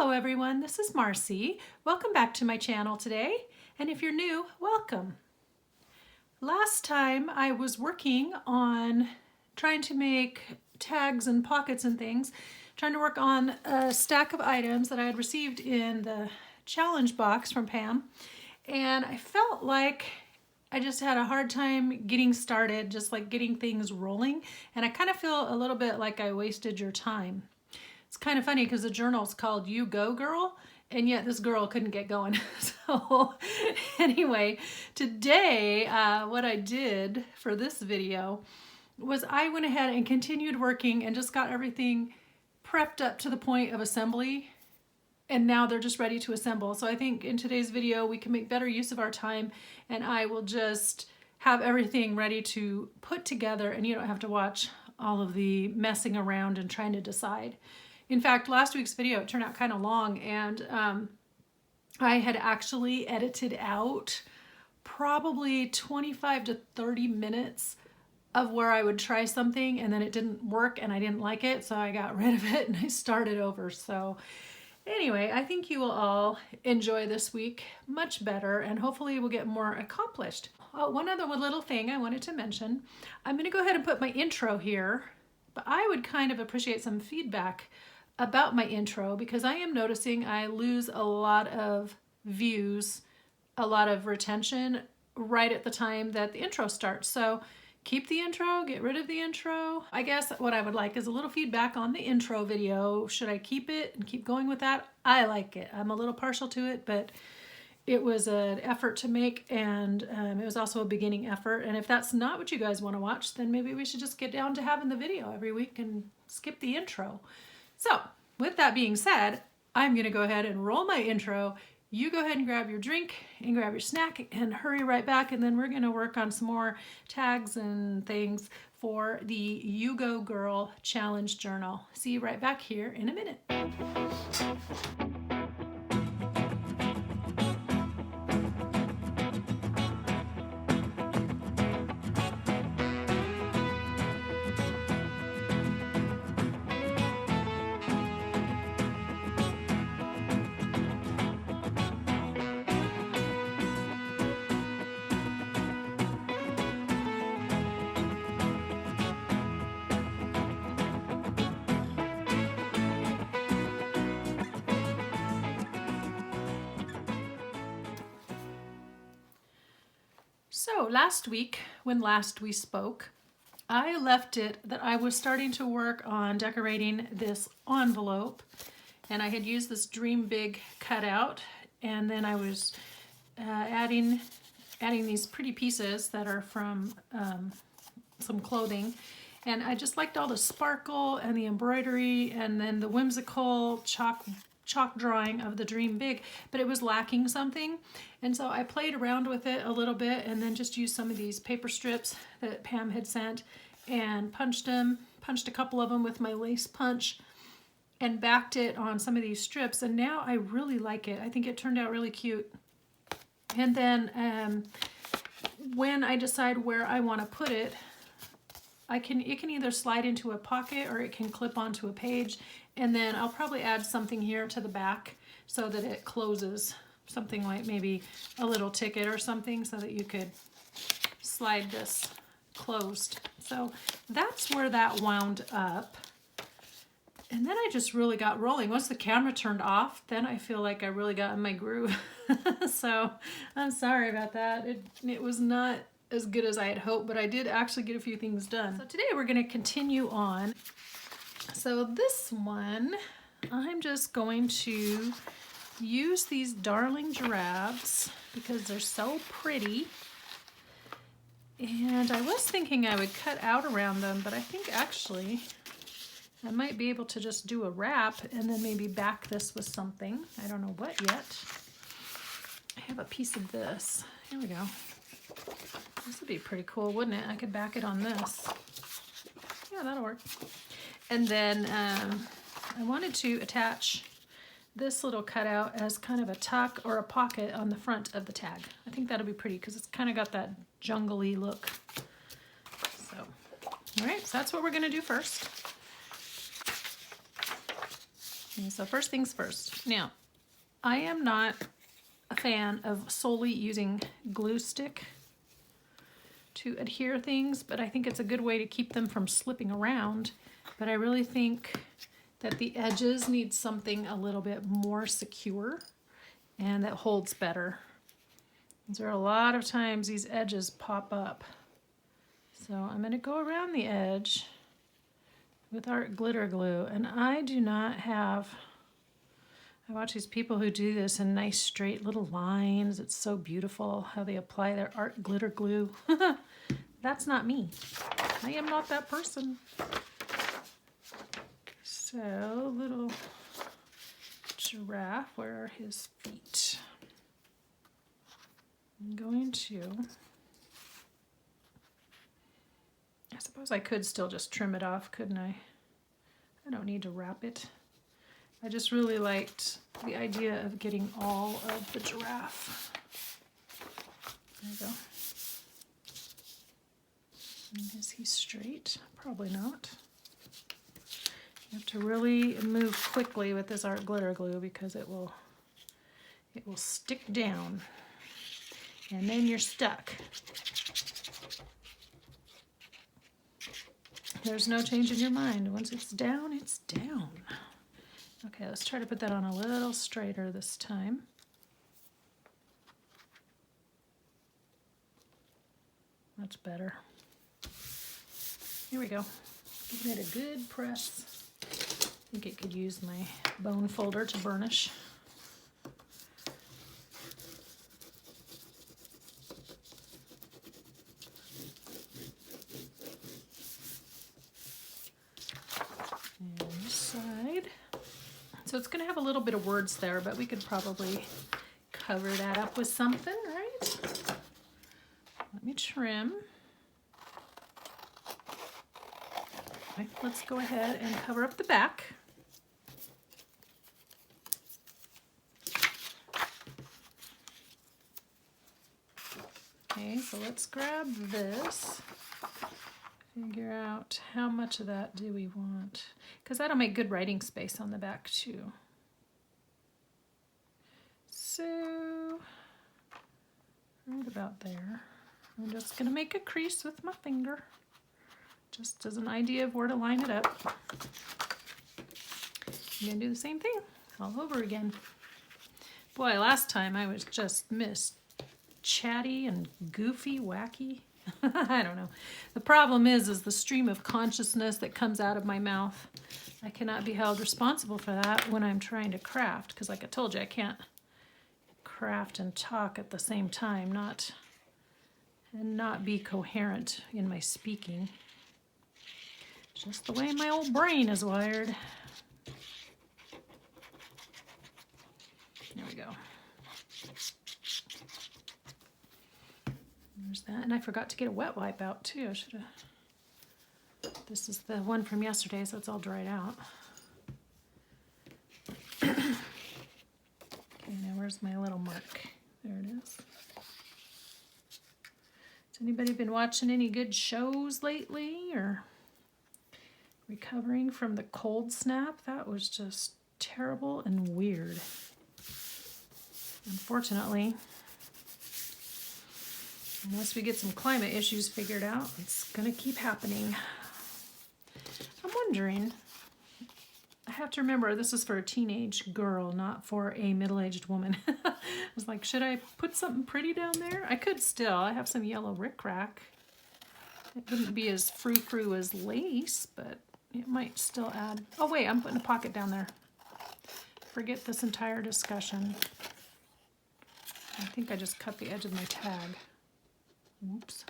Hello everyone, this is Marcy. Welcome back to my channel today, and if you're new, welcome. Last time I was working on trying to make tags and pockets and things, trying to work on a stack of items that I had received in the challenge box from Pam, and I felt like I just had a hard time getting started, just like getting things rolling, and I kind of feel a little bit like I wasted your time. It's kind of funny because the journal's called You Go Girl, and yet this girl couldn't get going. So anyway, today what I did for this video was I went ahead and continued working and just got everything prepped up to the point of assembly, and now they're just ready to assemble. So I think in today's video we can make better use of our time, and I will just have everything ready to put together, and you don't have to watch all of the messing around and trying to decide. In fact, last week's video turned out kind of long, and I had actually edited out probably 25 to 30 minutes of where I would try something and then it didn't work and I didn't like it, so I got rid of it and I started over. So anyway, I think you will all enjoy this week much better, and hopefully we'll get more accomplished. Oh, one other little thing I wanted to mention. I'm going to go ahead and put my intro here, but I would kind of appreciate some feedback about my intro, because I am noticing I lose a lot of views, a lot of retention right at the time that the intro starts. So keep the intro, get rid of the intro. I guess what I would like is a little feedback on the intro video. Should I keep it and keep going with that? I like it. I'm a little partial to it, but it was an effort to make, and it was also a beginning effort. And if that's not what you guys want to watch, then maybe we should just get down to having the video every week and skip the intro. So with that being said, I'm going to go ahead and roll my intro. You go ahead and grab your drink and grab your snack and hurry right back, and then we're going to work on some more tags and things for the You Go Girl Challenge Journal. See you right back here in a minute. So last week, when last we spoke, I left it that I was starting to work on decorating this envelope, and I had used this Dream Big cutout, and then I was adding these pretty pieces that are from some clothing, and I just liked all the sparkle and the embroidery and then the whimsical chalk drawing of the Dream Big, but it was lacking something. And so I played around with it a little bit and then just used some of these paper strips that Pam had sent and punched a couple of them with my lace punch and backed it on some of these strips, and now I really like it. I think it turned out really cute. And then when I decide where I want to put it, it can either slide into a pocket or it can clip onto a page, and then I'll probably add something here to the back so that it closes, something like maybe a little ticket or something so that you could slide this closed. So that's where that wound up. And then I just really got rolling. Once the camera turned off, then I feel like I really got in my groove. So I'm sorry about that. It was not as good as I had hoped, but I did actually get a few things done. So today we're going to continue on. So this one, I'm just going to use these darling giraffes because they're so pretty. And I was thinking I would cut out around them, but I think actually I might be able to just do a wrap and then maybe back this with something. I don't know what yet. I have a piece of this. Here we go. This would be pretty cool, wouldn't it? I could back it on this. Yeah, that'll work. And then I wanted to attach this little cutout as kind of a tuck or a pocket on the front of the tag. I think that'll be pretty because it's kind of got that jungly look. So, all right, so that's what we're going to do first. Okay, so first things first. Now, I am not a fan of solely using glue stick to adhere things, but I think it's a good way to keep them from slipping around. But I really think that the edges need something a little bit more secure and that holds better. There are a lot of times these edges pop up. So I'm going to go around the edge with our glitter glue, and I do not have, I watch these people who do this in nice straight little lines. It's so beautiful how they apply their art glitter glue. That's not me. I am not that person. So, little giraffe, where are his feet? I'm going to, I suppose I could still just trim it off, couldn't I? I don't need to wrap it. I just really liked the idea of getting all of the giraffe. There you go. And is he straight? Probably not. You have to really move quickly with this art glitter glue because it will stick down. And then you're stuck. There's no change in your mind. Once it's down, it's down. Okay, let's try to put that on a little straighter this time. That's better. Here we go. Giving it a good press. I think it could use my bone folder to burnish. And this side. So it's going to have a little bit of words there, but we could probably cover that up with something, right? Let me trim. Okay, let's go ahead and cover up the back. Okay, so let's grab this. Figure out how much of that do we want, because that'll make good writing space on the back too. So right about there. I'm just going to make a crease with my finger, just as an idea of where to line it up. I'm going to do the same thing all over again. Boy, last time I was just chatty and goofy, wacky. I don't know. The problem is the stream of consciousness that comes out of my mouth. I cannot be held responsible for that when I'm trying to craft, because like I told you, I can't craft and talk at the same time, and not be coherent in my speaking. Just the way my old brain is wired. There we go. There's that, and I forgot to get a wet wipe out too. I should have. This is the one from yesterday, so it's all dried out. Okay, now where's my little mark? There it is. Has anybody been watching any good shows lately, or recovering from the cold snap? That was just terrible and weird. Unfortunately, unless we get some climate issues figured out, it's going to keep happening. I'm wondering, I have to remember this is for a teenage girl, not for a middle-aged woman. I was like, should I put something pretty down there? I could still. I have some yellow rickrack. It wouldn't be as frou-frou as lace, but it might still add. Oh wait, I'm putting a pocket down there. Forget this entire discussion. I think I just cut the edge of my tag. Oops.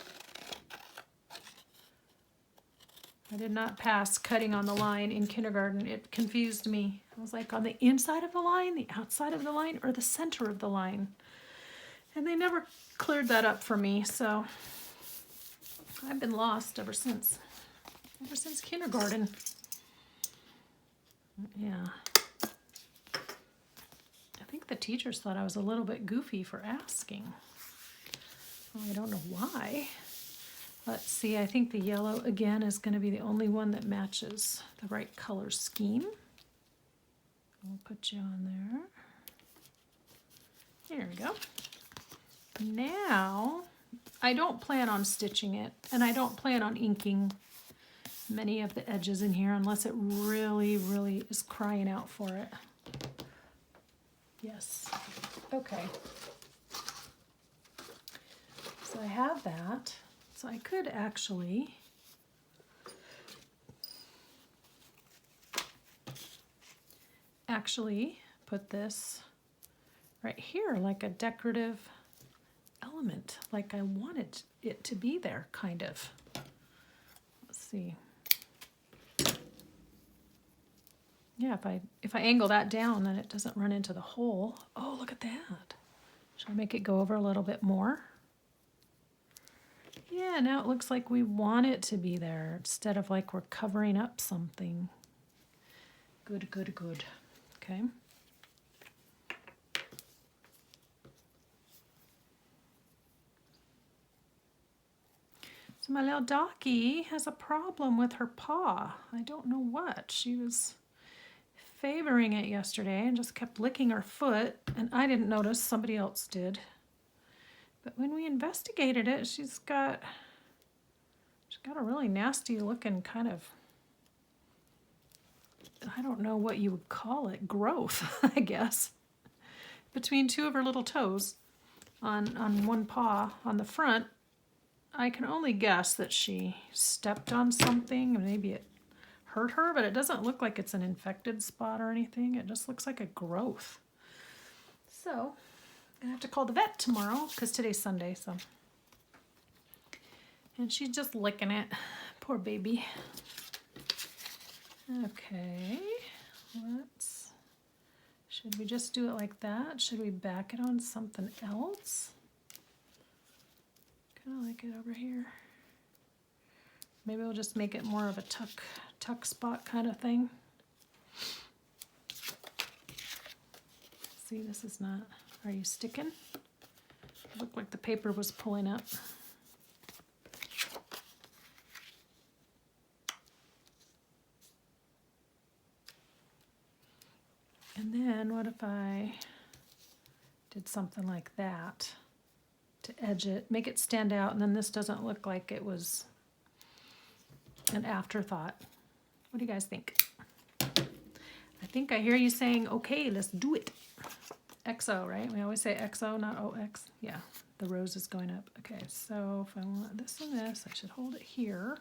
I did not pass cutting on the line in kindergarten. It confused me. I was like, on the inside of the line, the outside of the line, or the center of the line? And they never cleared that up for me, so I've been lost ever since kindergarten. Yeah. I think the teachers thought I was a little bit goofy for asking. Well, I don't know why. Let's see, I think the yellow, again, is going to be the only one that matches the right color scheme. We'll put you on there. There we go. Now, I don't plan on stitching it, and I don't plan on inking many of the edges in here unless it really, really is crying out for it. Yes. Okay. So I have that. So I could actually put this right here like a decorative element, like I wanted it to be there, kind of. Let's see. Yeah, if I angle that down, then it doesn't run into the hole. Oh, look at that. Should I make it go over a little bit more? Yeah, now it looks like we want it to be there instead of like we're covering up something. Good, good, good. Okay. So my little doggy has a problem with her paw. I don't know what. She was favoring it yesterday and just kept licking her foot, and I didn't notice, somebody else did. But when we investigated it, she's got a really nasty looking kind of, I don't know what you would call it, growth, I guess, between two of her little toes on one paw on the front. I can only guess that she stepped on something and maybe it hurt her, but it doesn't look like it's an infected spot or anything. It just looks like a growth. So I'm gonna have to call the vet tomorrow because today's Sunday, so. And she's just licking it. Poor baby. Okay, should we just do it like that? Should we back it on something else? Kind of like it over here. Maybe we'll just make it more of a tuck spot kind of thing. See, this is not, are you sticking? It looked like the paper was pulling up. And then what if I did something like that to edge it, make it stand out, and then this doesn't look like it was an afterthought. What do you guys think? I think I hear you saying, okay, let's do it. XO, right? We always say XO, not OX. Yeah, the rose is going up. Okay, so if I want this and this, I should hold it here.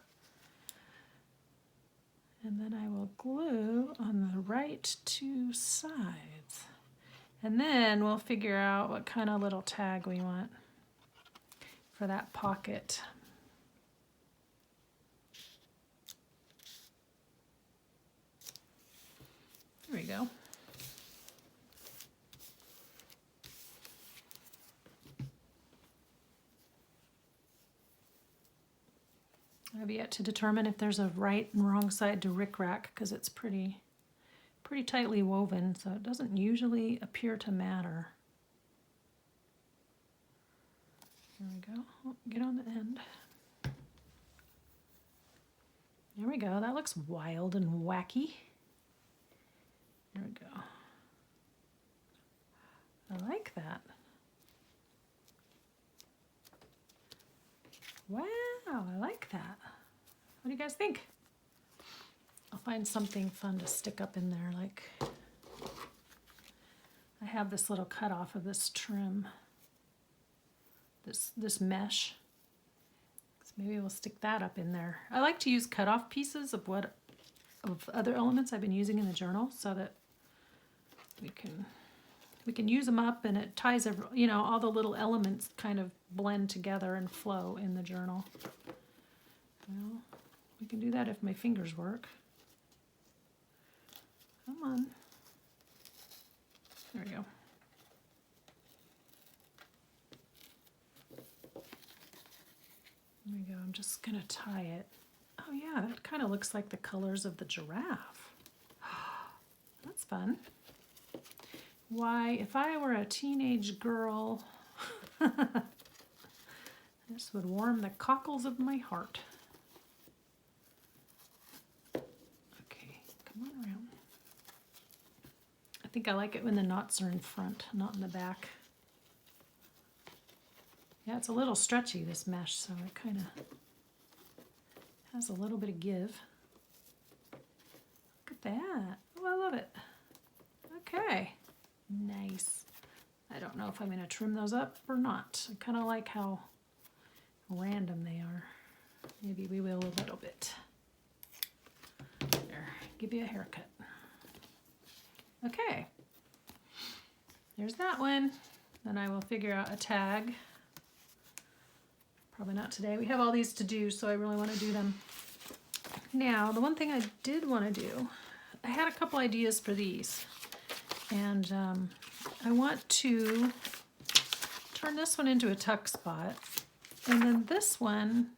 And then I will glue on the right two sides. And then we'll figure out what kind of little tag we want for that pocket. There we go. I have yet to determine if there's a right and wrong side to rickrack because it's pretty tightly woven, so it doesn't usually appear to matter. There we go. Oh, get on the end. There we go. That looks wild and wacky. There we go. I like that. Wow, I like that. What do you guys think? I'll find something fun to stick up in there, like I have this little cut off of this trim, this mesh. So maybe we'll stick that up in there. I like to use cut off pieces of other elements I've been using in the journal so that we can use them up, and it ties all the little elements kind of blend together and flow in the journal. Well, we can do that if my fingers work. Come on. There we go. There we go. I'm just gonna tie it. Oh yeah, that kind of looks like the colors of the giraffe. That's fun. Why, if I were a teenage girl, this would warm the cockles of my heart. Okay, come on around. think I like it when the knots are in front, not in the back. Yeah, it's a little stretchy, this mesh, so it kind of has a little bit of give. Look at that. Oh, I love it. Okay, nice. I don't know if I'm going to trim those up or not. I kind of like how random they are. Maybe we will a little bit. There, give you a haircut. Okay, there's that one. Then I will figure out a tag. Probably not today. We have all these to do, so I really want to do them. Now, the one thing I did want to do, I had a couple ideas for these. And I want to turn this one into a tuck spot. And then this one,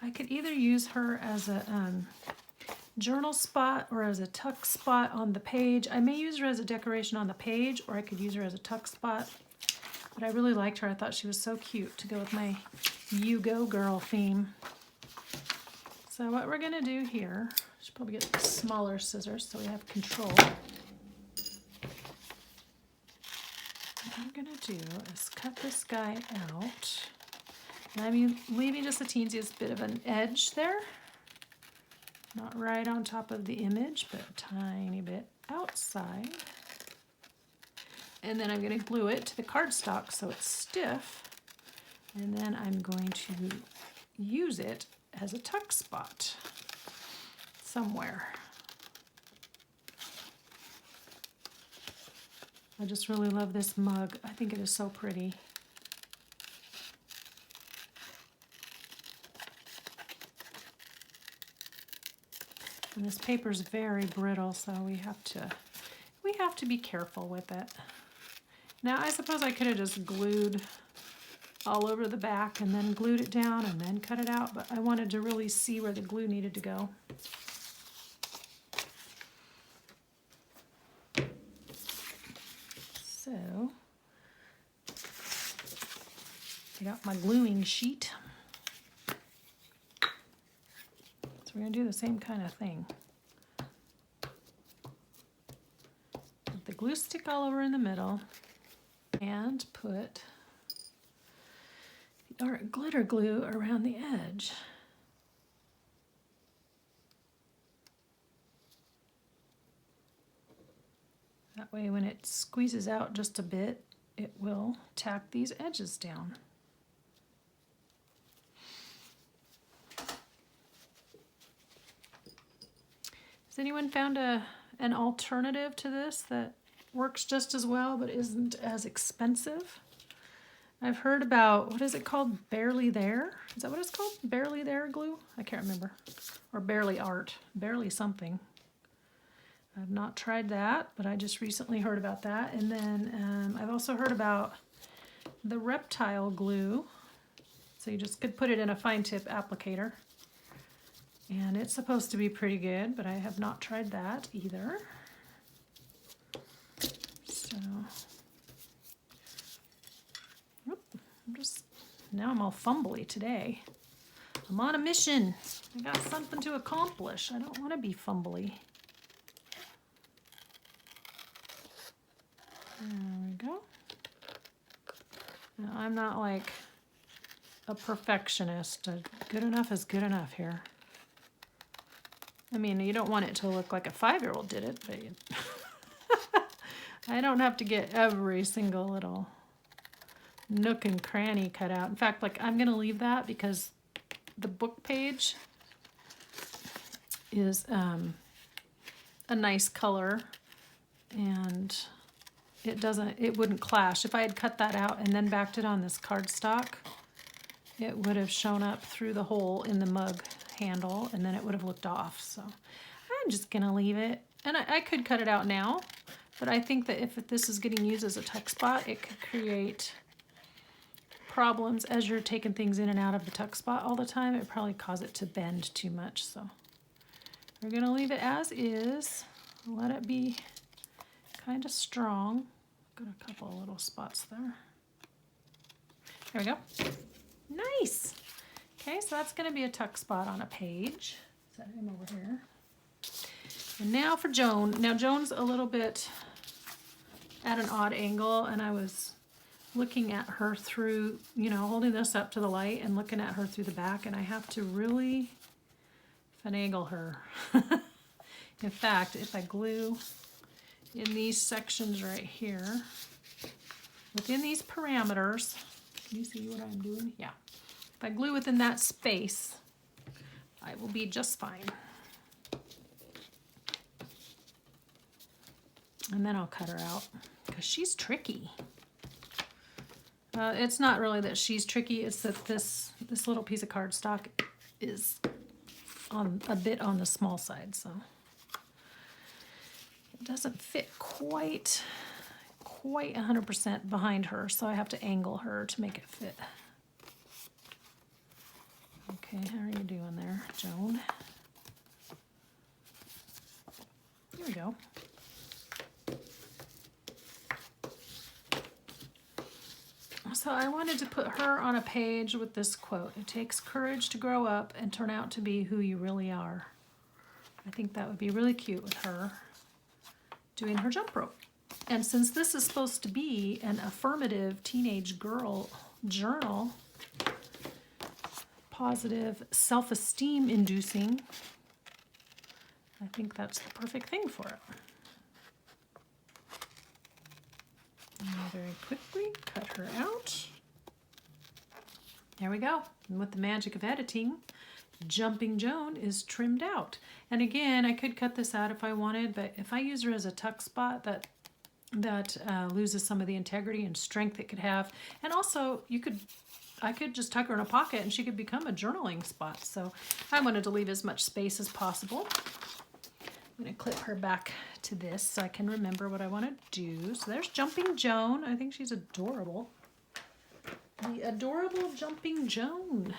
I could either use her as a journal spot or as a tuck spot on the page. I may use her as a decoration on the page, or I could use her as a tuck spot. But I really liked her. I thought she was so cute to go with my You Go Girl theme. So what we're gonna do here, I should probably get smaller scissors so we have control. What I'm gonna do is cut this guy out. And I'm leaving just the teeniest bit of an edge there. Not right on top of the image, but a tiny bit outside. And then I'm going to glue it to the cardstock so it's stiff. And then I'm going to use it as a tuck spot somewhere. I just really love this mug. I think it is so pretty. And this paper is very brittle, so we have to be careful with it. Now, I suppose I could have just glued all over the back and then glued it down and then cut it out, but I wanted to really see where the glue needed to go. So, I got my gluing sheet. So we're going to do the same kind of thing. Put the glue stick all over in the middle and put the art glitter glue around the edge. That way when it squeezes out just a bit, it will tack these edges down. Has anyone found an alternative to this that works just as well but isn't as expensive? I've heard about, what is it called? Barely There? Is that what it's called? Barely There glue? I can't remember. Or Barely Art. Barely something. I've not tried that, but I just recently heard about that. And then I've also heard about the reptile glue. So you just could put it in a fine tip applicator. And it's supposed to be pretty good, but I have not tried that either. So, now I'm all fumbly today. I'm on a mission. I got something to accomplish. I don't want to be fumbly. There we go. Now, I'm not like a perfectionist. Good enough is good enough here. I mean, you don't want it to look like a 5-year-old did it, but I don't have to get every single little nook and cranny cut out. In fact, like, I'm going to leave that because the book page is a nice color and it wouldn't clash. If I had cut that out and then backed it on this cardstock, it would have shown up through the hole in the mug handle and then it would have looked off. So I'm just gonna leave it. And I could cut it out now, but I think that if this is getting used as a tuck spot, it could create problems as you're taking things in and out of the tuck spot all the time. It would probably cause it to bend too much. So we're gonna leave it as is. Let it be kind of strong. Got a couple of little spots there. There we go. Nice. Okay, so that's going to be a tuck spot on a page. Set him over here. And now for Joan. Now Joan's a little bit at an odd angle, and I was looking at her through, you know, holding this up to the light and looking at her through the back, and I have to really finagle her. In fact, if I glue in these sections right here, within these parameters, can you see what I'm doing? Yeah. If I glue within that space, I will be just fine. And then I'll cut her out because she's tricky. It's not really that she's tricky, it's that this little piece of cardstock is on a bit on the small side, so it doesn't fit quite 100% behind her, so I have to angle her to make it fit. Okay, how are you doing there, Joan? Here we go. So I wanted to put her on a page with this quote: "It takes courage to grow up and turn out to be who you really are." I think that would be really cute with her doing her jump rope. And since this is supposed to be an affirmative teenage girl journal, positive, self-esteem inducing, I think that's the perfect thing for it. And very quickly cut her out. There we go. And with the magic of editing, Jumping Joan is trimmed out. And again, I could cut this out if I wanted, but if I use her as a tuck spot, that loses some of the integrity and strength it could have. And also, I could just tuck her in a pocket and she could become a journaling spot. So I wanted to leave as much space as possible. I'm going to clip her back to this so I can remember what I want to do. So there's Jumping Joan. I think she's adorable. The adorable Jumping Joan.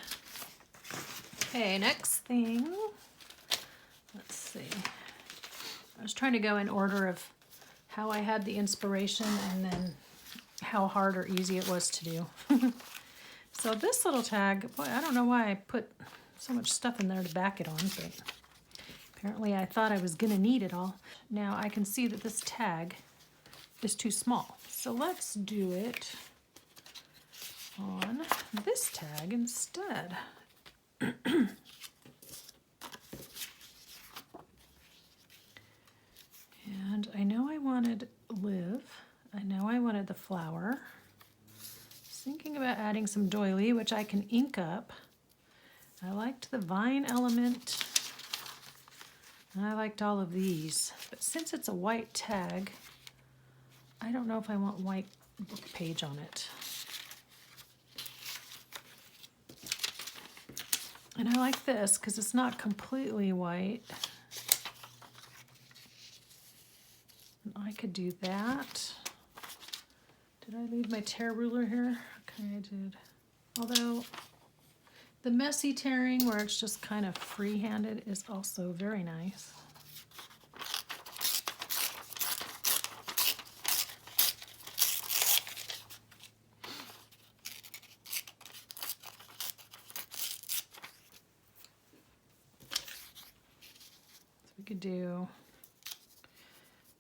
Okay, next thing. Let's see. I was trying to go in order of how I had the inspiration and then how hard or easy it was to do. So this little tag, boy, I don't know why I put so much stuff in there to back it on, but apparently I thought I was gonna need it all. Now I can see that this tag is too small. So let's do it on this tag instead. And I know I wanted Liv. I know I wanted the flower. I was thinking about adding some doily, which I can ink up. I liked the vine element. I liked all of these, but since it's a white tag, I don't know if I want white book page on it. And I like this because it's not completely white. And I could do that. Did I leave my tear ruler here? Okay, I did. Although the messy tearing where it's just kind of free-handed is also very nice. So we could do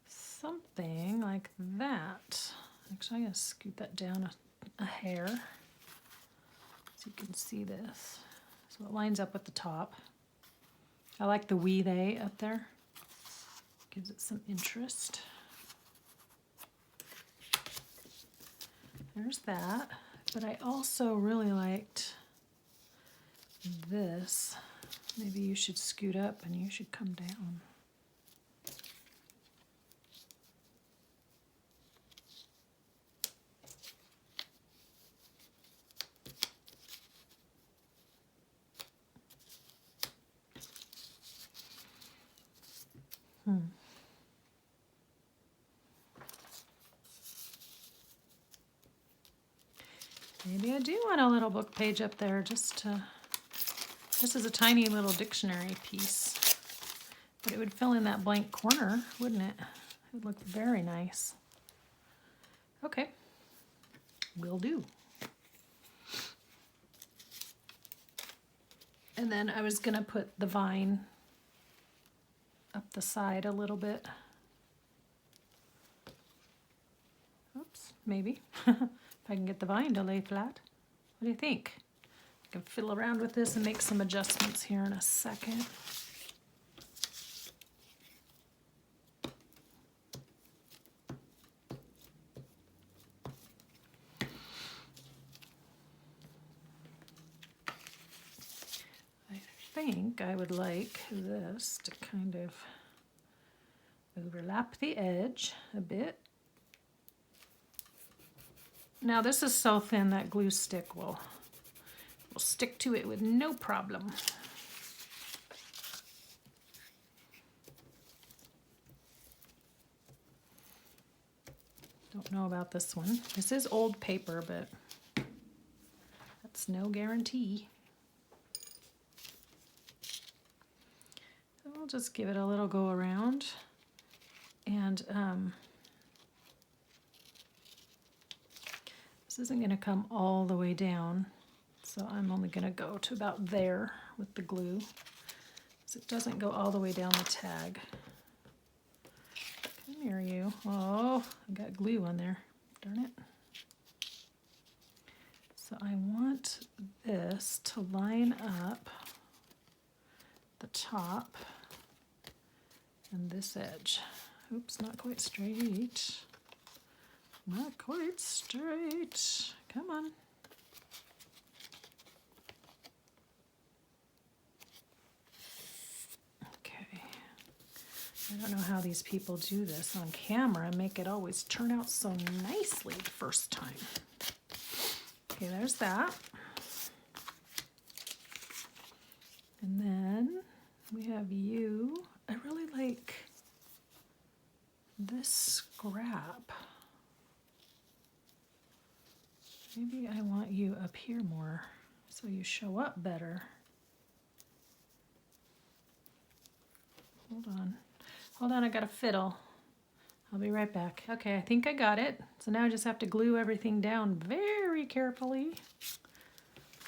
something like that. Actually, I'm going to scoot that down a hair so you can see this. So it lines up with the top. I like the "we they" up there. Gives it some interest. There's that. But I also really liked this. Maybe you should scoot up and you should come down. Maybe I do want a little book page up there just to, this is a tiny little dictionary piece, but it would fill in that blank corner, wouldn't it? It would look very nice. Okay, will do. And then I was gonna put the vine up the side a little bit. maybe. If I can get the vine to lay flat. What do you think? I can fiddle around with this and make some adjustments here in a second. I think I would like this to kind of overlap the edge a bit. Now this is so thin that glue stick will stick to it with no problem. Don't know about this one. This is old paper, but that's no guarantee. So I'll just give it a little go around, and this isn't going to come all the way down, so I'm only going to go to about there with the glue, so it doesn't go all the way down the tag. Come here, you. Oh, I got glue on there. Darn it. So I want this to line up the top and this edge. Oops, not quite straight. Not quite straight. Come on. Okay. I don't know how these people do this on camera and make it always turn out so nicely the first time. Okay, there's that. And then we have you. I really like this scrap. Maybe I want you up here more so you show up better. Hold on. Hold on, I gotta fiddle. I'll be right back. Okay, I think I got it. So now I just have to glue everything down very carefully.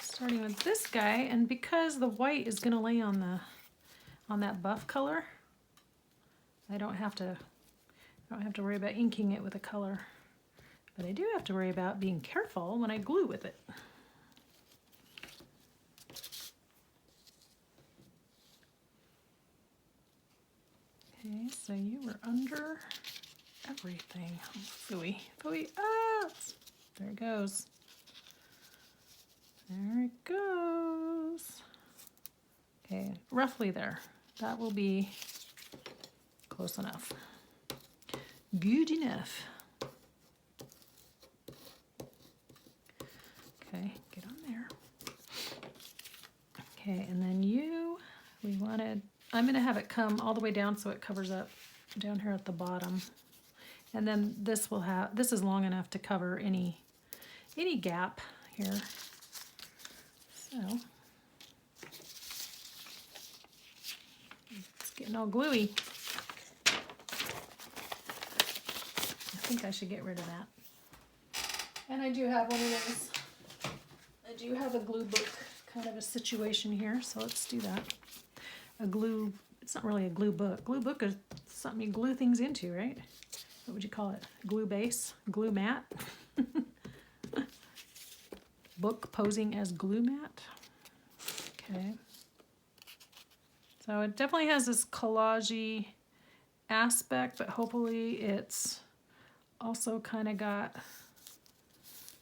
Starting with this guy, and because the white is gonna lay on that buff color, I don't have to worry about inking it with a color. But I do have to worry about being careful when I glue with it. Okay, so you were under everything. Oh, phooey, phooey, ah! There it goes. There it goes. Okay, roughly there. That will be close enough. Good enough. Okay, get on there. Okay, and then I'm gonna have it come all the way down so it covers up down here at the bottom. And then this is long enough to cover any gap here. So, it's getting all gluey. I think I should get rid of that. And I do have one of those. I do have a glue book kind of a situation here, so let's do that. It's not really a glue book. Glue book is something you glue things into, right? What would you call it? Glue base? Glue mat? Book posing as glue mat. Okay. So it definitely has this collage-y aspect, but hopefully it's also kind of got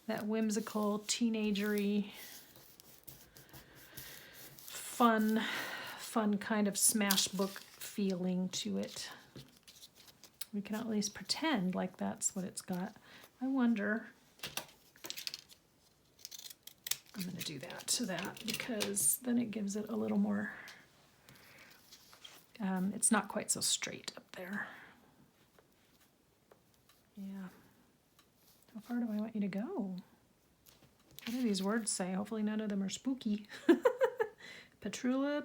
that whimsical, teenagery, fun kind of smash book feeling to it. We can at least pretend like that's what it's got. I wonder, I'm going to do that to that because then it gives it a little more, it's not quite so straight up there. Yeah. How far do I want you to go? What do these words say? Hopefully none of them are spooky. Petrula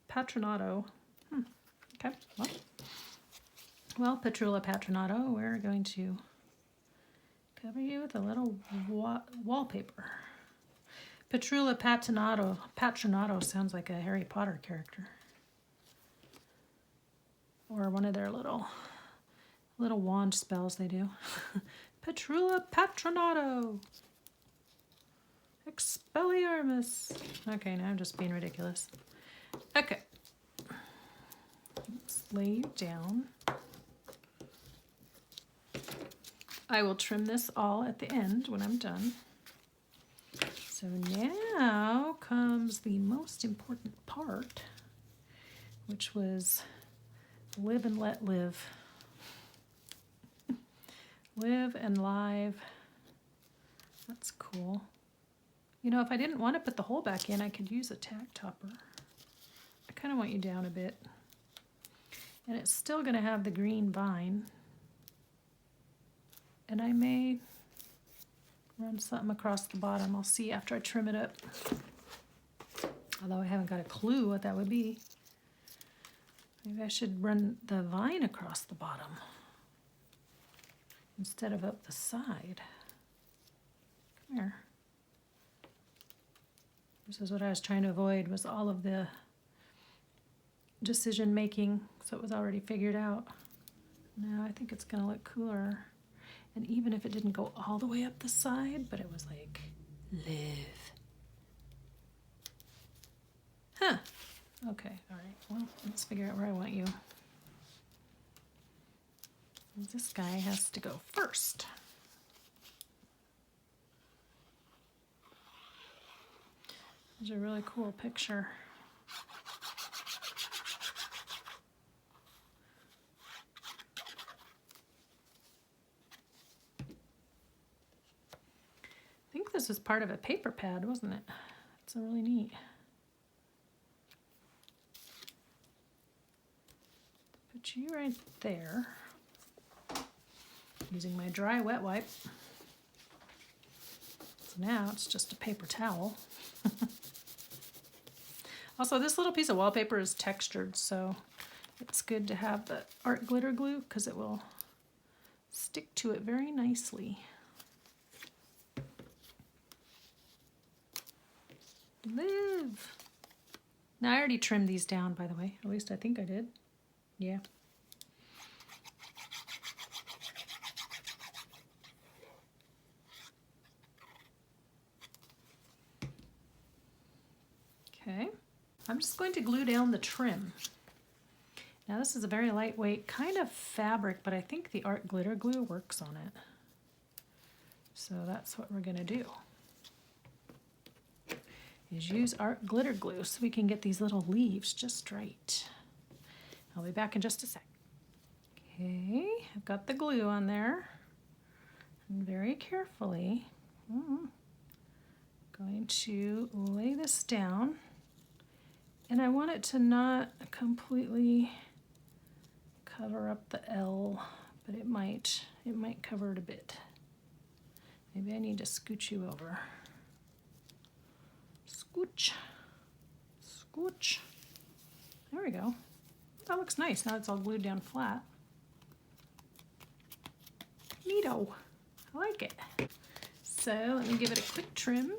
patronato. Okay, well, Petrula patronato, we're going to cover you with a little wallpaper. Petrula patronato sounds like a Harry Potter character. Or one of their little wand spells they do. Petrula patronato. Expelliarmus. Okay, now I'm just being ridiculous. Okay. Let's lay you down. I will trim this all at the end when I'm done. So now comes the most important part, which was live and let live. Live and live. That's cool. You know, if I didn't want to put the hole back in, I could use a tack topper. I kind of want you down a bit. And it's still going to have the green vine. And I may run something across the bottom. I'll see after I trim it up. Although I haven't got a clue what that would be. Maybe I should run the vine across the bottom instead of up the side. Come here. This is what I was trying to avoid, was all of the decision making, so it was already figured out. No, I think it's gonna look cooler. And even if it didn't go all the way up the side, but it was like, live. Huh. Okay, all right, well, let's figure out where I want you. This guy has to go first. There's a really cool picture. I think this was part of a paper pad, wasn't it? It's really neat. Put you right there. Using my dry wet wipe. So now it's just a paper towel. Also, this little piece of wallpaper is textured, so it's good to have the art glitter glue because it will stick to it very nicely. Live! Now I already trimmed these down, by the way. At least I think I did. Yeah. Okay. I'm just going to glue down the trim. Now this is a very lightweight kind of fabric, but I think the art glitter glue works on it. So that's what we're going to do. Is use art glitter glue so we can get these little leaves just right. I'll be back in just a sec. Okay, I've got the glue on there. And very carefully, going to lay this down. And I want it to not completely cover up the L, but it might cover it a bit. Maybe I need to scooch you over. Scooch, scooch. There we go. That looks nice. Now it's all glued down flat. Neato. I like it. So let me give it a quick trim.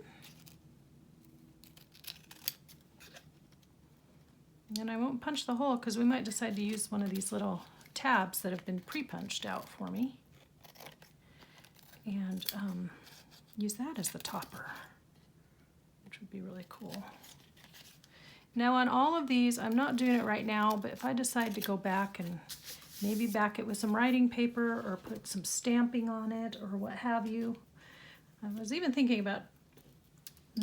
And I won't punch the hole because we might decide to use one of these little tabs that have been pre-punched out for me. And use that as the topper, which would be really cool. Now on all of these, I'm not doing it right now, but if I decide to go back and maybe back it with some writing paper or put some stamping on it or what have you. I was even thinking about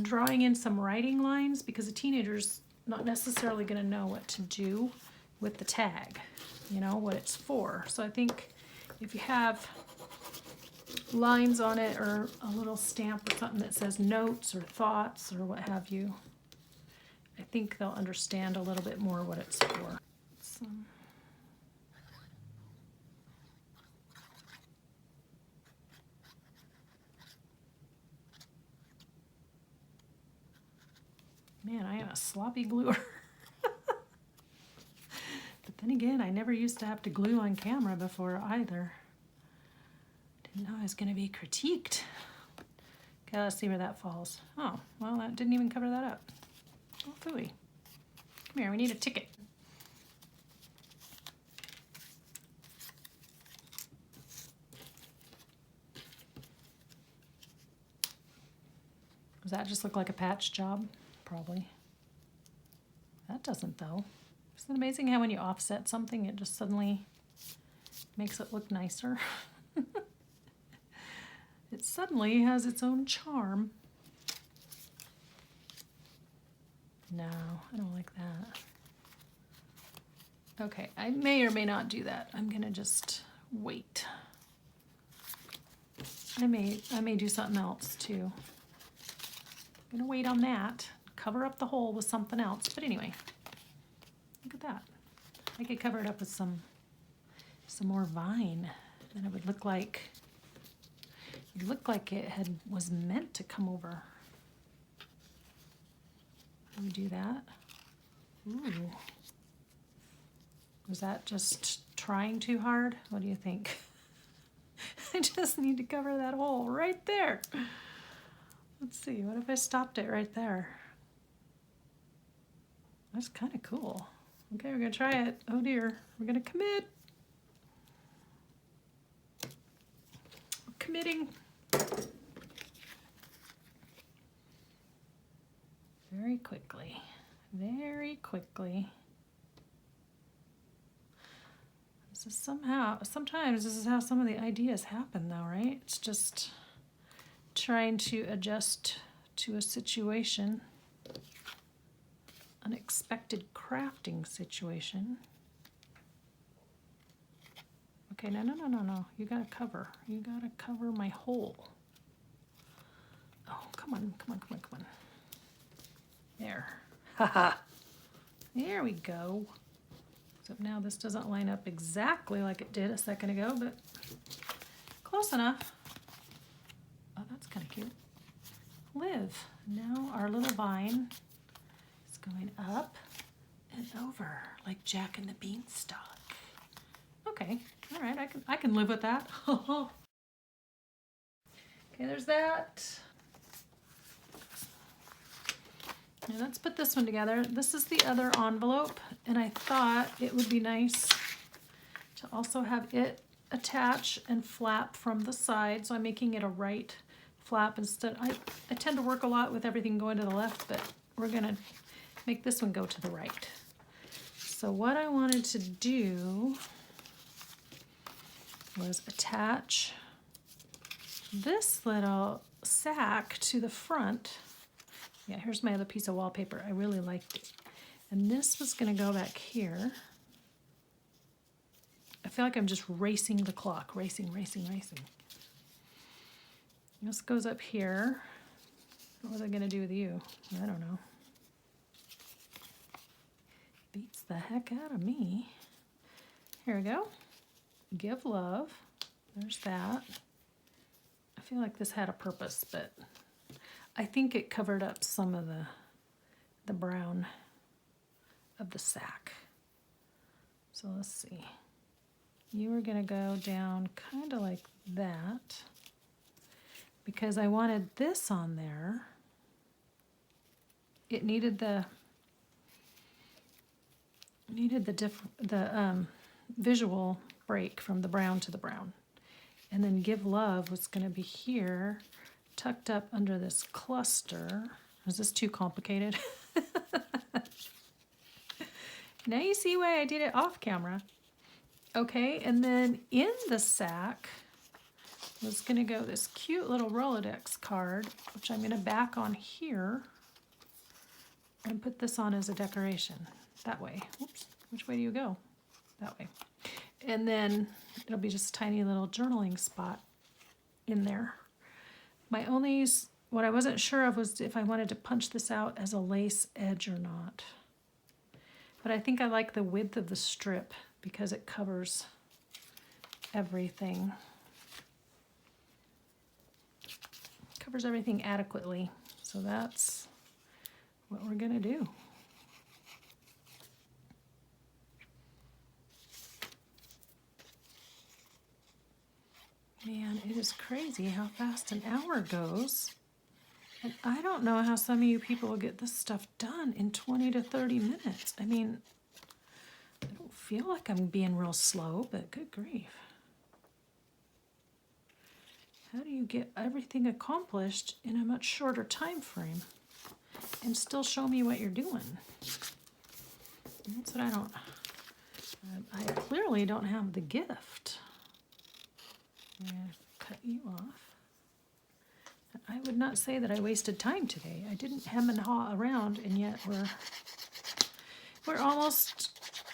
drawing in some writing lines because a teenager's not necessarily going to know what to do with the tag, you know, what it's for. So I think if you have lines on it or a little stamp or something that says notes or thoughts or what have you, I think they'll understand a little bit more what it's for. So, man, I am a sloppy gluer. But then again, I never used to have to glue on camera before either. Didn't know I was going to be critiqued. Okay, let's see where that falls. Oh, well, that didn't even cover that up. Oh, phooey. Come here, we need a ticket. Does that just look like a patch job? Probably. That doesn't though. Isn't it amazing how when you offset something, it just suddenly makes it look nicer? It suddenly has its own charm. No, I don't like that. Okay, I may or may not do that. I'm gonna just wait. I may do something else too. I'm gonna wait on that. Cover up the hole with something else. But anyway, look at that. I could cover it up with some more vine. Then it would look like it was meant to come over. Let me do that. Ooh. Was that just trying too hard? What do you think? I just need to cover that hole right there. Let's see, what if I stopped it right there? That's kind of cool. Okay, we're gonna try it. Oh dear, we're gonna commit. We're committing. Very quickly, very quickly. This is sometimes this is how some of the ideas happen though, right? It's just trying to adjust to a situation, unexpected crafting situation. Okay, no. You gotta cover my hole. Oh, come on. There. Haha. There we go. Except now this doesn't line up exactly like it did a second ago, but close enough. Oh, that's kind of cute. Live. Now our little vine is going up and over like Jack and the Beanstalk. Okay, all right, I can live with that. Okay, there's that. Now let's put this one together. This is the other envelope, and I thought it would be nice to also have it attach and flap from the side. So I'm making it a right flap instead. I tend to work a lot with everything going to the left, but we're gonna make this one go to the right. So what I wanted to do was attach this little sack to the front. Yeah, here's my other piece of wallpaper. I really liked it. And this was gonna go back here. I feel like I'm just racing the clock, racing. This goes up here. What was I gonna do with you? I don't know. Beats the heck out of me. Here we go. Give love. There's that. I feel like this had a purpose, but I think it covered up some of the brown of the sack. So let's see. You were gonna go down kind of like that because I wanted this on there. It needed the visual break from the brown to the brown. And then give love was gonna be here, tucked up under this cluster. Is this too complicated? Now you see why I did it off camera. Okay, and then in the sack was gonna go this cute little Rolodex card, which I'm gonna back on here and put this on as a decoration. That way. Oops, which way do you go? That way. And then it'll be just a tiny little journaling spot in there. What I wasn't sure of was if I wanted to punch this out as a lace edge or not. But I think I like the width of the strip because it covers everything. Covers everything adequately. So that's what we're gonna do. Man, it is crazy how fast an hour goes. And I don't know how some of you people will get this stuff done in 20 to 30 minutes. I mean, I don't feel like I'm being real slow, but good grief. How do you get everything accomplished in a much shorter time frame and still show me what you're doing? That's what I don't. I clearly don't have the gift. I'm going to cut you off. I would not say that I wasted time today. I didn't hem and haw around, and yet we're almost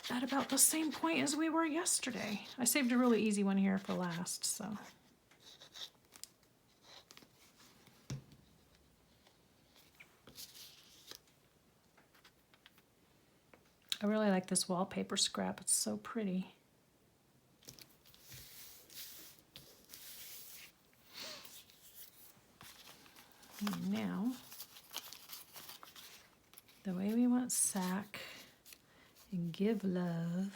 at about the same point as we were yesterday. I saved a really easy one here for last, so. I really like this wallpaper scrap. It's so pretty. And now, the way we want sack and give love,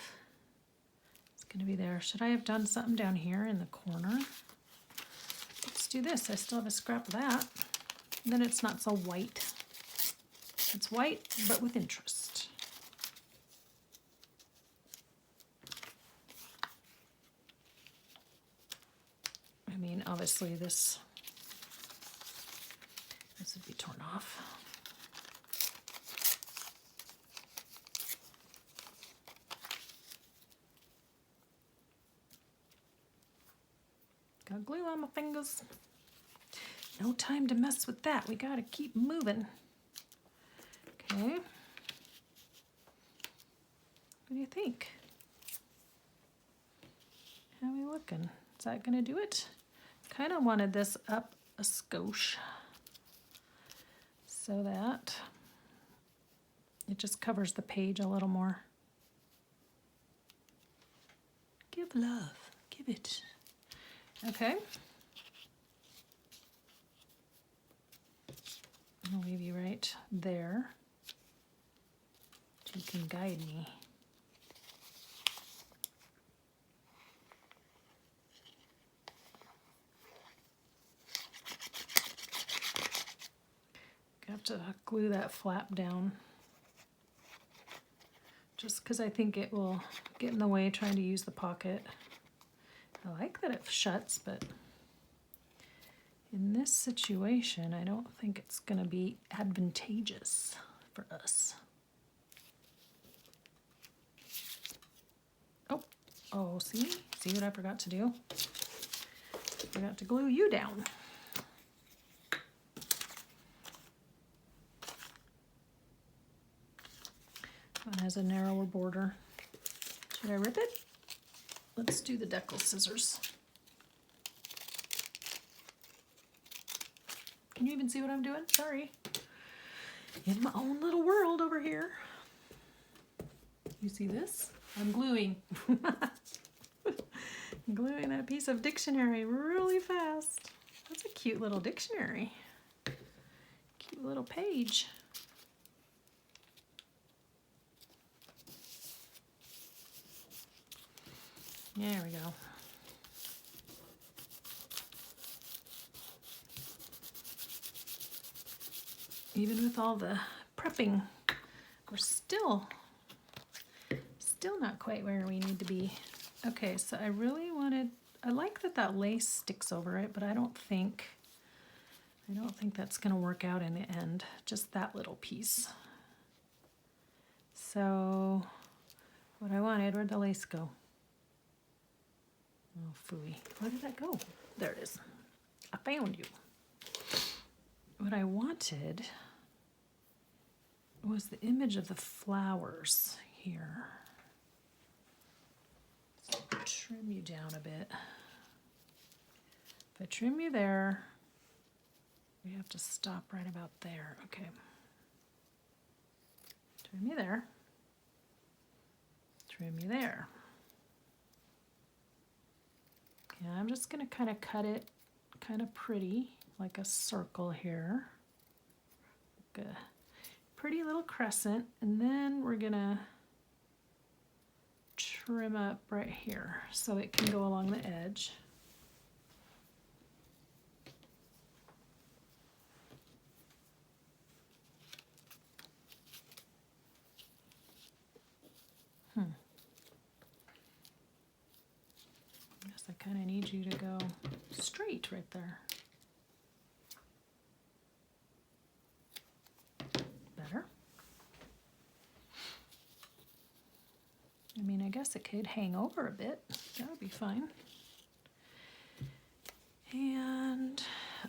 it's going to be there. Should I have done something down here in the corner? Let's do this. I still have a scrap of that. And then it's not so white. It's white, but with interest. I mean, obviously this would be torn off. Got glue on my fingers. No time to mess with that. We gotta keep moving. Okay. What do you think? How are we looking? Is that gonna do it? Kind of wanted this up a skosh so that it just covers the page a little more. Give love, give it. Okay. I'll leave you right there. You can guide me. I have to glue that flap down just because I think it will get in the way trying to use the pocket. I like that it shuts, but in this situation, I don't think it's going to be advantageous for us. Oh, see what I forgot to do? Forgot to glue you down. One has a narrower border. Should I rip it? Let's do the decal scissors. Can you even see what I'm doing? Sorry. In my own little world over here. You see this? I'm gluing. Gluing that piece of dictionary really fast. That's a cute little dictionary. Cute little page. There we go. Even with all the prepping, we're still not quite where we need to be. Okay, so I like that lace sticks over it, but I don't think that's gonna work out in the end, just that little piece. So what I wanted, where'd the lace go? Oh, phooey. Where did that go? There it is. I found you. What I wanted was the image of the flowers here. So trim you down a bit. If I trim you there, we have to stop right about there. Okay. Trim you there. Trim you there. Okay, I'm just going to kind of cut it kind of pretty, like a circle here. Like a pretty little crescent, and then we're going to trim up right here so it can go along the edge. I guess I kind of need you to go straight. white right there. Better. I mean, I guess it could hang over a bit. That would be fine. And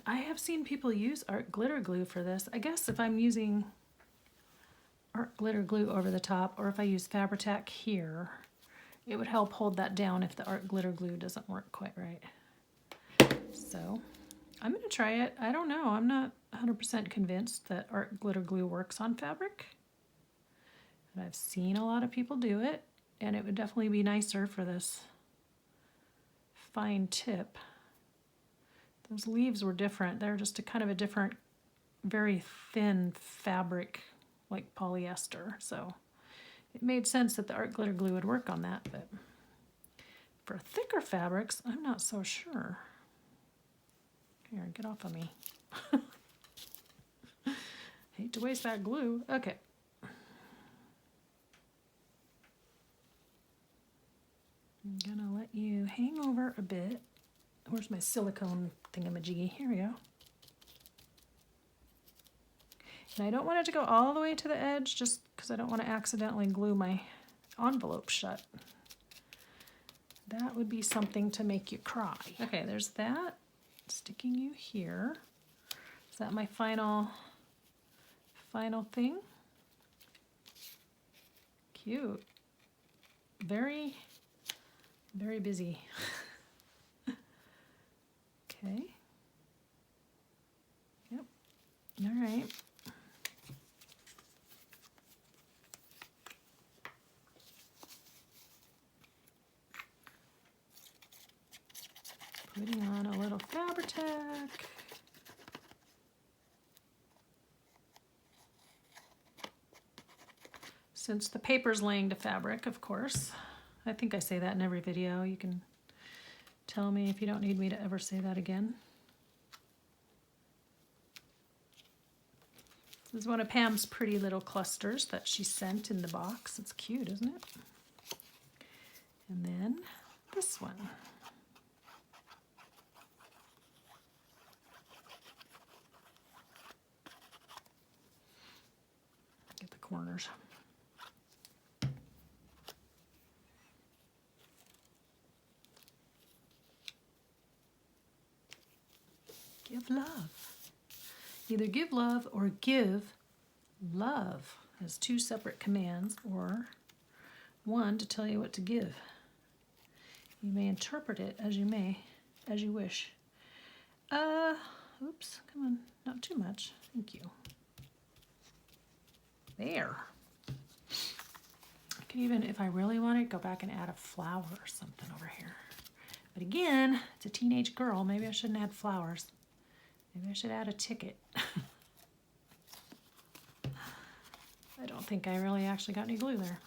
I have seen people use art glitter glue for this. I guess if I'm using art glitter glue over the top, or if I use Fabri-Tac here, it would help hold that down if the art glitter glue doesn't work quite right. So I'm going to try it. I don't know. I'm not 100% convinced that art glitter glue works on fabric. But I've seen a lot of people do it, and it would definitely be nicer for this fine tip. Those leaves were different. They're just a kind of a different, very thin fabric, like polyester. So it made sense that the art glitter glue would work on that, but for thicker fabrics, I'm not so sure. Here, get off of me. Hate to waste that glue. Okay. I'm gonna let you hang over a bit. Where's my silicone thingamajiggy? Here we go. And I don't want it to go all the way to the edge just because I don't want to accidentally glue my envelope shut. That would be something to make you cry. Okay, there's that. Sticking you here. Is that my final thing? Cute. Very, very busy. Okay. Yep. All right. Putting on a little Fabri-Tac. Since the paper's laying to fabric, of course. I think I say that in every video. You can tell me if you don't need me to ever say that again. This is one of Pam's pretty little clusters that she sent in the box. It's cute, isn't it? And then this one. Get the corners. Give love. Either give love or give love as two separate commands, or one to tell you what to give. You may interpret it as you wish. Oops, come on, not too much. Thank you. There. I could even, if I really wanted, go back and add a flower or something over here. But again, it's a teenage girl. Maybe I shouldn't add flowers. Maybe I should add a ticket. I don't think I really actually got any glue there.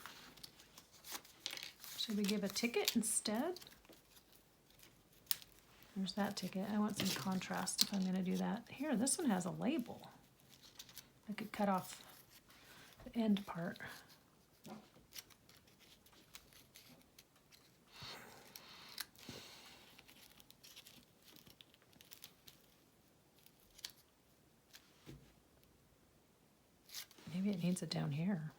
Should we give a ticket instead? There's that ticket. I want some contrast if I'm going to do that. Here, this one has a label. I could cut off the end part. Maybe it needs it down here.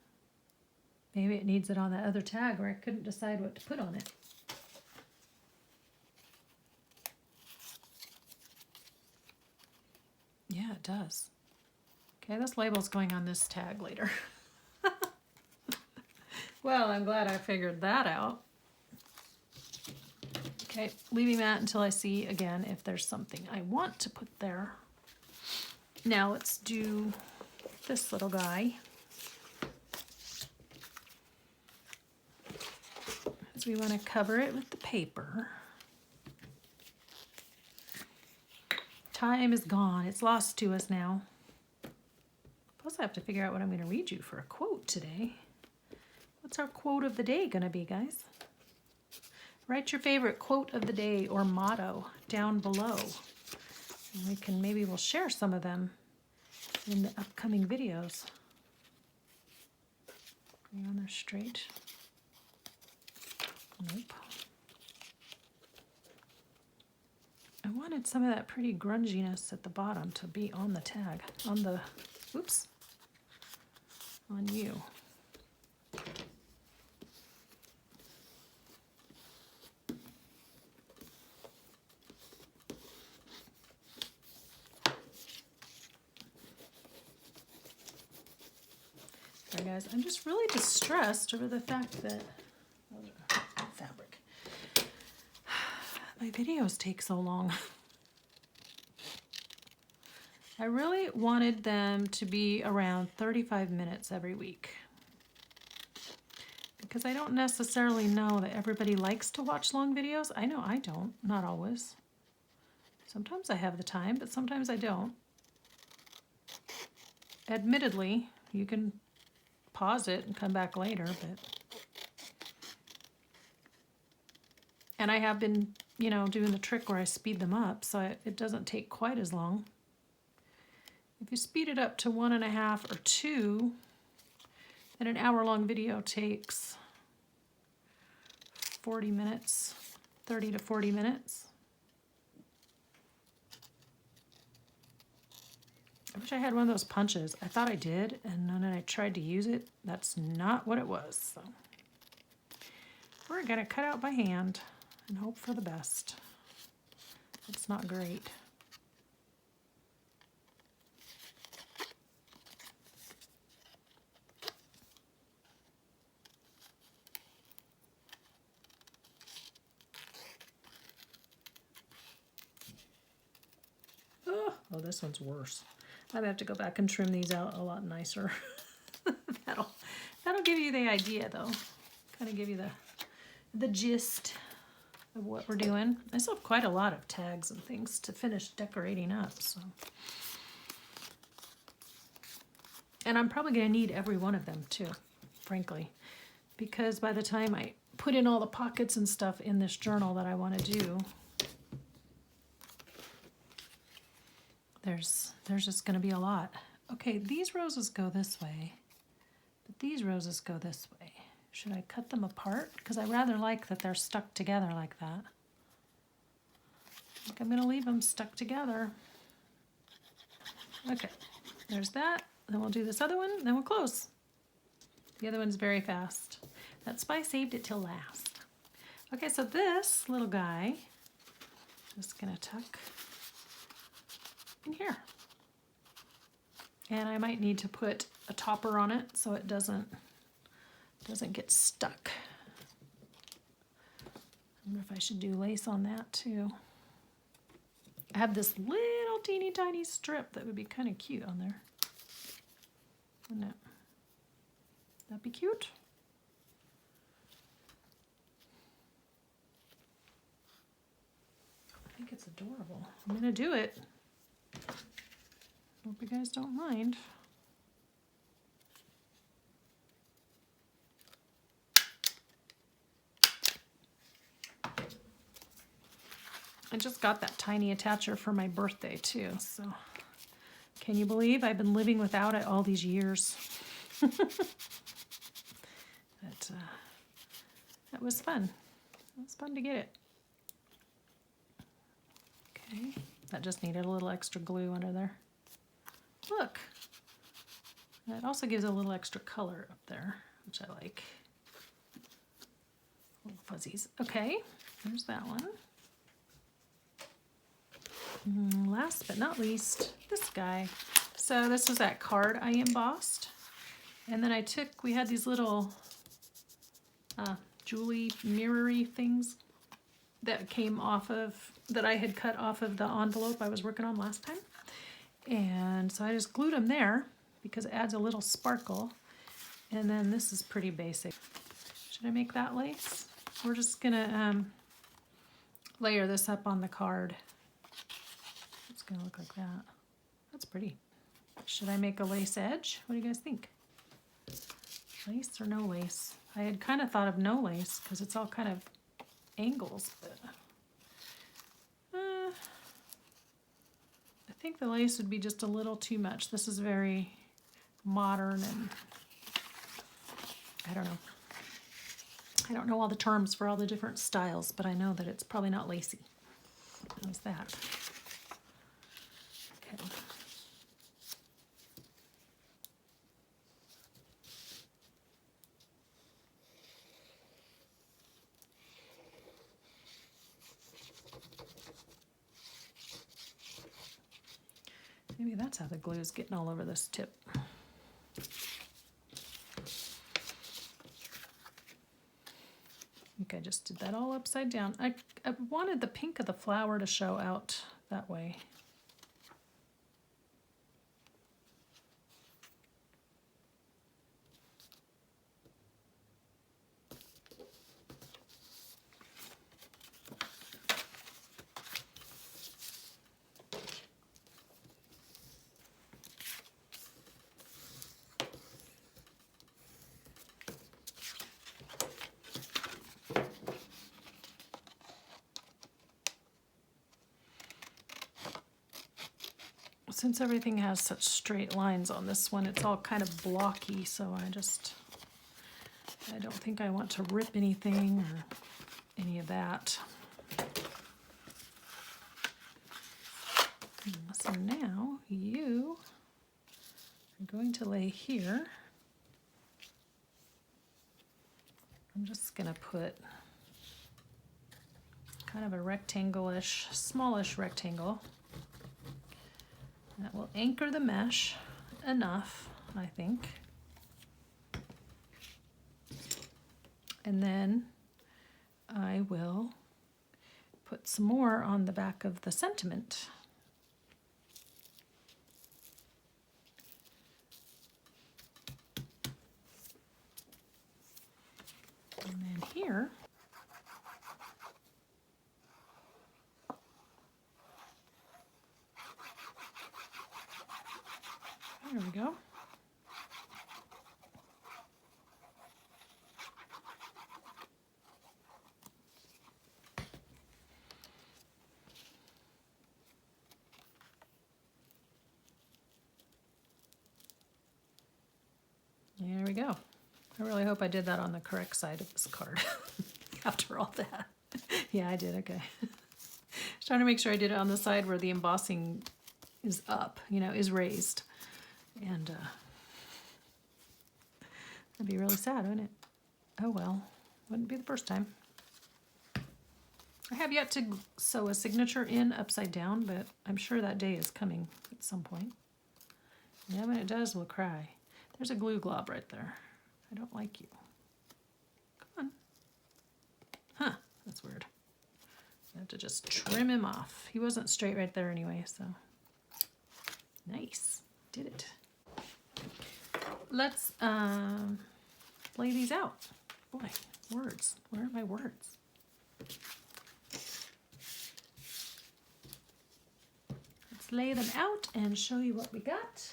Maybe it needs it on that other tag where I couldn't decide what to put on it. Yeah, it does. Okay, this label's going on this tag later. Well, I'm glad I figured that out. Okay, leaving that until I see again if there's something I want to put there. Now let's do this little guy. So we want to cover it with the paper. Time is gone. It's lost to us now. Plus I have to figure out what I'm going to read you for a quote today. What's our quote of the day going to be, guys? Write your favorite quote of the day or motto down below. And maybe we'll share some of them in the upcoming videos. Are you on there straight? Nope. I wanted some of that pretty grunginess at the bottom to be on the tag, on the, oops, on you. Sorry guys, I'm just really distressed over the fact that, fabric, my videos take so long. I really wanted them to be around 35 minutes every week, because I don't necessarily know that everybody likes to watch long videos. I know I don't, not always. Sometimes I have the time, but sometimes I don't. Admittedly, you can pause it and come back later, but... And I have been, you know, doing the trick where I speed them up, so it doesn't take quite as long. If you speed it up to 1.5 or 2, then an hour-long video takes 40 minutes, 30 to 40 minutes. I wish I had one of those punches. I thought I did, and then I tried to use it. That's not what it was. So we're gonna cut out by hand and hope for the best. It's not great. Oh, this one's worse. I'm gonna have to go back and trim these out a lot nicer. That'll give you the idea, though. Kind of give you the gist of what we're doing. I still have quite a lot of tags and things to finish decorating up, so. And I'm probably gonna need every one of them too, frankly, because by the time I put in all the pockets and stuff in this journal that I want to do, there's just going to be a lot. Okay, these roses go this way, but these roses go this way. Should I cut them apart? Because I rather like that they're stuck together like that. I think I'm going to leave them stuck together. Okay, there's that. Then we'll do this other one, then we'll close. The other one's very fast. That's why I saved it till last. Okay, so this little guy, just going to tuck in here. And I might need to put a topper on it so it doesn't get stuck. I wonder if I should do lace on that too. I have this little teeny tiny strip that would be kind of cute on there. Wouldn't it? That'd be cute. I think it's adorable. I'm gonna do it. Hope you guys don't mind. I just got that tiny attacher for my birthday too, so can you believe I've been living without it all these years? That was fun. It was fun to get it. Okay, that just needed a little extra glue under there. Look, that also gives a little extra color up there, which I like. Little fuzzies. Okay, there's that one. Last but not least, this guy. So this was that card I embossed. And then we had these little jewelry mirrory things that came off of, that I had cut off of the envelope I was working on last time. And so I just glued them there because it adds a little sparkle. And then this is pretty basic. Should I make that lace? We're just gonna layer this up on the card. It's gonna look like that. That's pretty. Should I make a lace edge? What do you guys think? Lace or no lace? I had kind of thought of no lace because it's all kind of angles, but I think the lace would be just a little too much. This is very modern and I don't know. I don't know all the terms for all the different styles, but I know that it's probably not lacy. How's that? Okay. Maybe that's how the glue is getting all over this tip. I think I just did that all upside down. I wanted the pink of the flower to show out that way. Since everything has such straight lines on this one, it's all kind of blocky, so I don't think I want to rip anything or any of that. So now you are going to lay here. I'm just going to put kind of a rectangle-ish, smallish rectangle. That will anchor the mesh enough, I think. And then I will put some more on the back of the sentiment. And then here, there we go. There we go. I really hope I did that on the correct side of this card after all that. Yeah, I did, okay. Just trying to make sure I did it on the side where the embossing is up, you know, is raised. And that'd be really sad, wouldn't it? Oh well, wouldn't be the first time. I have yet to sew a signature in upside down, but I'm sure that day is coming at some point. Yeah, when it does, we'll cry. There's a glue glob right there. I don't like you. Come on. Huh, that's weird. I have to just trim him off. He wasn't straight right there anyway, so. Nice, did it. Let's lay these out. Boy, words, where are my words? Let's lay them out and show you what we got.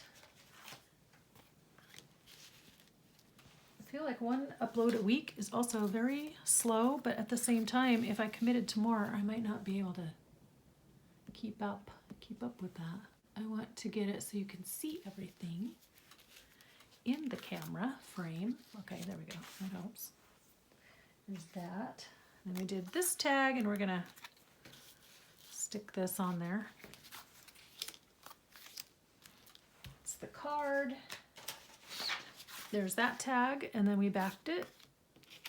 I feel like one upload a week is also very slow, but at the same time, if I committed to more, I might not be able to keep up with that. I want to get it so you can see everything in the camera frame. Okay, there we go, that helps. There's that. And we did this tag, and we're gonna stick this on there. It's the card. There's that tag, and then we backed it.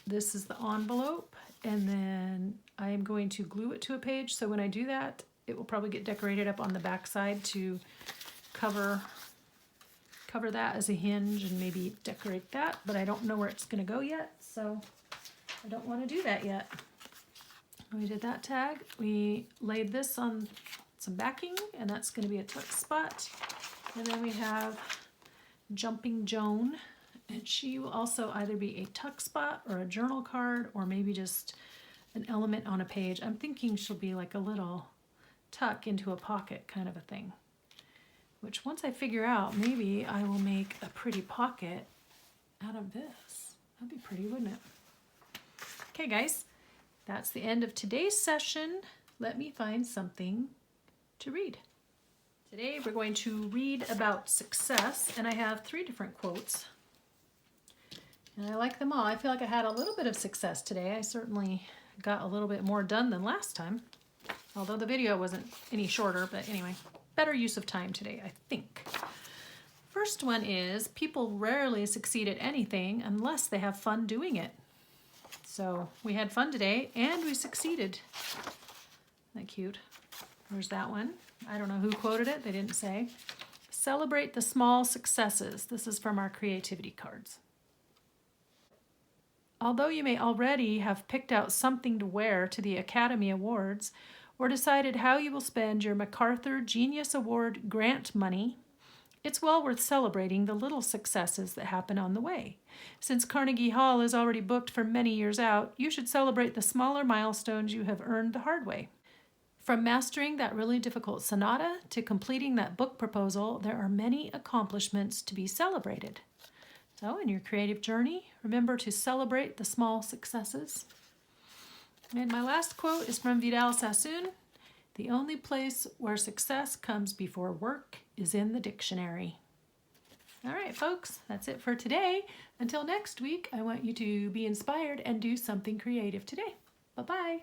This is the envelope, and then I am going to glue it to a page, so when I do that, it will probably get decorated up on the back side to cover that as a hinge and maybe decorate that, but I don't know where it's gonna go yet, so I don't want to do that yet. We did that tag. We laid this on some backing, and that's going to be a tuck spot. And then we have Jumping Joan, and she will also either be a tuck spot or a journal card, or maybe just an element on a page. I'm thinking she'll be like a little tuck into a pocket kind of a thing, which once I figure out, maybe I will make a pretty pocket out of this. That'd be pretty, wouldn't it? Okay guys, that's the end of today's session. Let me find something to read. Today we're going to read about success, and I have 3 different quotes. And I like them all. I feel like I had a little bit of success today. I certainly got a little bit more done than last time. Although the video wasn't any shorter, but anyway, better use of time today, I think. First one is, people rarely succeed at anything unless they have fun doing it. So we had fun today and we succeeded. Isn't that cute? There's that one. I don't know who quoted it. They didn't say. Celebrate the small successes. This is from our creativity cards. Although you may already have picked out something to wear to the Academy Awards or decided how you will spend your MacArthur Genius Award grant money, it's well worth celebrating the little successes that happen on the way. Since Carnegie Hall is already booked for many years out, you should celebrate the smaller milestones you have earned the hard way. From mastering that really difficult sonata to completing that book proposal, there are many accomplishments to be celebrated. So in your creative journey, remember to celebrate the small successes. And my last quote is from Vidal Sassoon. The only place where success comes before work is in the dictionary. All right, folks, that's it for today. Until next week, I want you to be inspired and do something creative today. Bye-bye.